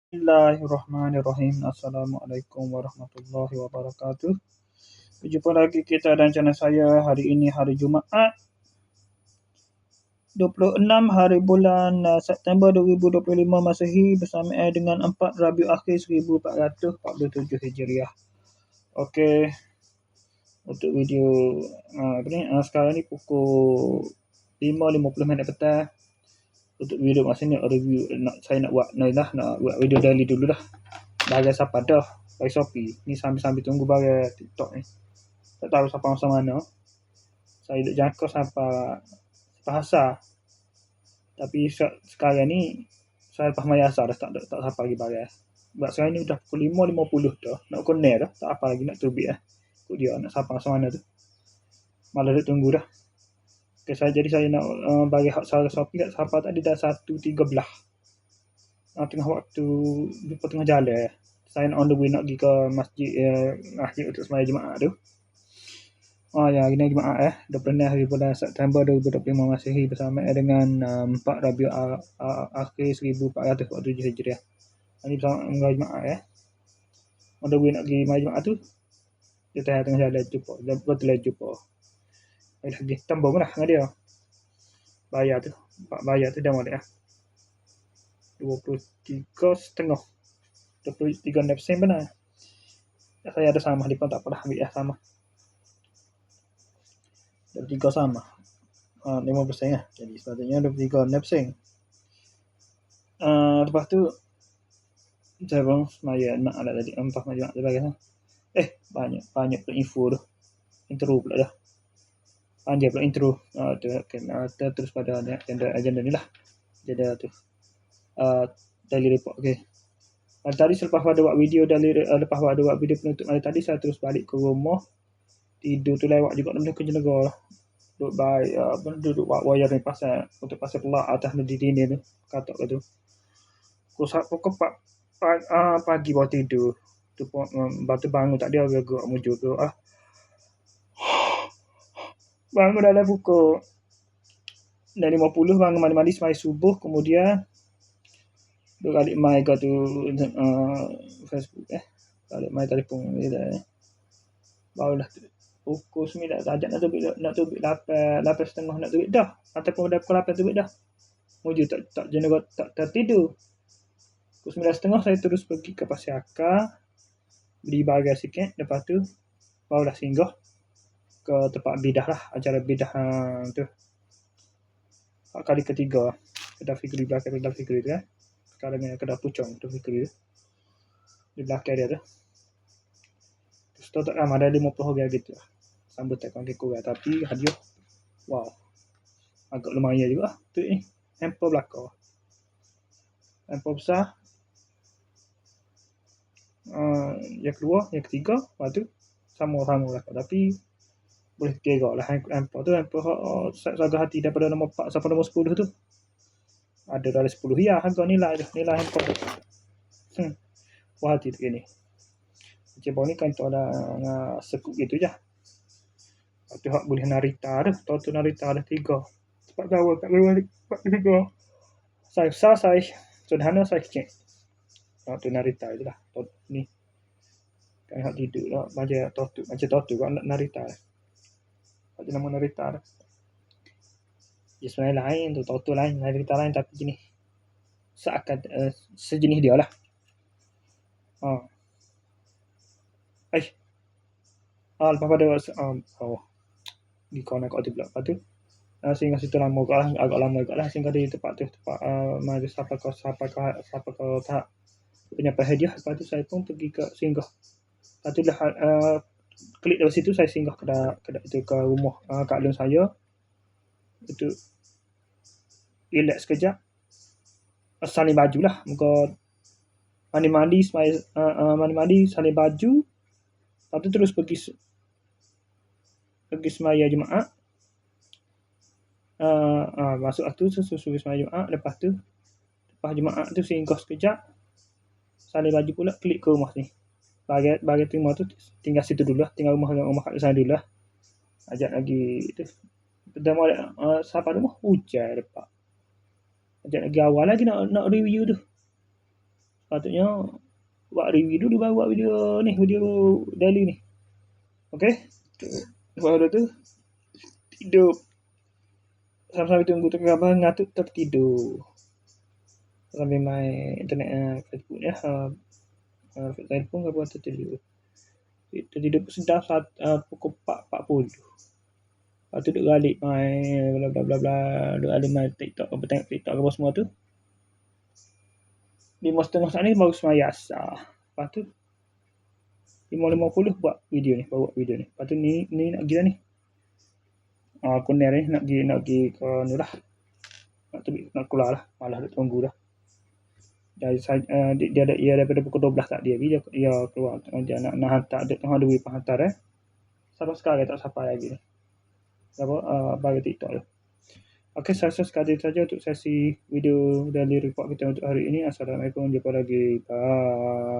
Bismillahirrahmanirrahim. Assalamualaikum warahmatullahi wabarakatuh. Berjumpa lagi kita dan channel saya. Hari ini hari Jumaat 26 hari bulan September 2025 Masehi bersamaan dengan 4 Rabiul Akhir 1447 Hijriah. Okey. Untuk video sekarang ni pukul 5.50 petang. Untuk video masa ni review saya nak buat video daily dulu dah. Barang siapa dah bagi Shopee. Ni sambil tunggu barang TikTok ni. Tak tahu siapa masa mana. Saya duk jangka sampai asar. Tapi sekarang ni saya lepas maya asar dah tak sampai lagi barang. Sebab sekarang ni dah pukul 5.50 dah. Nak connect dah. Tak apa lagi nak terbit lah. Ikut dia nak sampai masa mana tu. Malah duk tunggu dah. Okay, saya nak bagi hak saya Shopee kat siapa tadi dah 1.13. Tengah waktu jumpa tengah jalan. Saya on the way nak pergi ke masjid untuk sembahyang Jumaat tu. Hari ni Jumaat 26 hari bulan September 2025 Masehi bersamaan dengan 4 Rabiul Akhir 1447 Hijriah. Ini bersama dengan Jumaat on the way nak pergi sembahyang Jumaat tu. Dia tengah jalan jumpa. Betul jumpa. Lagi tambung lah dengan dia. Bayar tu dah boleh 23.5 23.5 benar. Saya ada sama, dia pun tak pernah ambil sama. 23 sama. 5% lah. Jadi sepatutnya 23.5. Lepas tu saya pun semaya nak ada tadi 4 majlis tu bagi banyak pun info tu. Intro pula dah. Panjang pula intro. Kita terus pada agenda ni lah. Agenda tu. Daily report. Okey. Tadi selepas pada buat video penutup hari tadi, saya terus balik ke rumah. Tidur tu lewat juga dalam kerja negara. Duduk baik duduk buat wayar ni pasal untuk pasal pelak atas di dinding tu. Katak tu. Pukul 4 pagi baru tidur. Tu batu bangun tak dia agak muncul tu. Bangun dalam pukul 6.50 bangun mandi sembahyang subuh, kemudian dua kali mai ke tu Facebook kali mai telefon ni dah. Barulah pukul 9 sajak nak terbit 8.30 nak terbit dah. Ataupun dah pukul 8 terbit dah. Muju tak jenis tak tertidur. Pukul 9.30 saya terus pergi ke Pasar Akar. Beli barang sikit, lepas tu barulah singgah ke tempat bidah lah, acara bidah tu. Kali ketiga kedai figuri belakang kedai figuri tu sekarang ni kedai pucung tu figuri tu di belakang dia tu. Terus tak ramai ada 50 orang gitu. Sambut tak kurang tapi hadiah wow. Agak lumayan juga tu ni. Hamper belakang. Hamper besar. Yang kedua, yang ketiga, lepas tu sama-sama belakang tapi boleh kira lah hamper tu saga hati daripada nombor 4 sampai nombor 10 tu. Ada dari 10 ya harga nilai hamper tu. Wah hati tu ni. Macam bawah ni kan tu ada sekut gitu je. Lepas tu boleh narita tu. Tahu narita ada 3. Cepat jauh tak boleh 3. Saya sederhana saya kecil. Tu narita je lah. Ni. Kan hak tidur lah. Macam totu kan narita. Macam nama narita tu. Dia sebenarnya lain tu. Totu lain. Narita lain tapi jenis. Seakan sejenis dia lah. Lepas pada di kawanan kat tu pula. Lepas tu sehingga situ lama agak lama juga lah sehingga di tempat tu mari siapa ke tahap penyampai hadiah. Lepas tu saya pun pergi ke singgah. Lepas tu dah klik dari situ saya singgah kedai itu ke rumah Kak Lun saya. Itu relax sekejap. Salin baju lah. Muka mandi salin baju. Lepas tu terus pergi sembahyang Jumaat. Masuk tu suruh sembahyang Jumaat. Lepas Jumaat tu singgah sekejap. Salin baju pula klik ke rumah ni. Bagi terima tu tinggal situ dulu lah. Tinggal rumah kat sana dulu lah. Ajak lagi tu. Pertama siapa rumah hujan lepas. Ajak lagi awal lagi nak review tu. Patutnya buat review dulu baru buat video daily ni. Okey. Lepas tu tidur. Sambil tunggu abang ngatuk tertidur. Sambil main internet Facebook ya. Telefon ke apa tertidur. Tertidur pun sedap pukul 4.40. Lepas tu duduk balik main bla bla bla bla, duduk balik main TikTok, tengok TikTok apa semua tu. 5.30 saat ni baru semaya asar. Lepas tu 5.50 buat video ni, Lepas tu ni nak pergi dah ni. Aku ni nak pergi ke ni lah. Nak keluar lah, malah nak tunggu dah. Dia daripada pukul 12 tak dia keluar dia nak hantar tengah duit penghantar sampai sekarang tak sampai lagi ni. Bagi TikTok tu. Okey, saya rasa sekadar saja untuk sesi video daily report kita untuk hari ini. Assalamualaikum, jumpa lagi. Bye.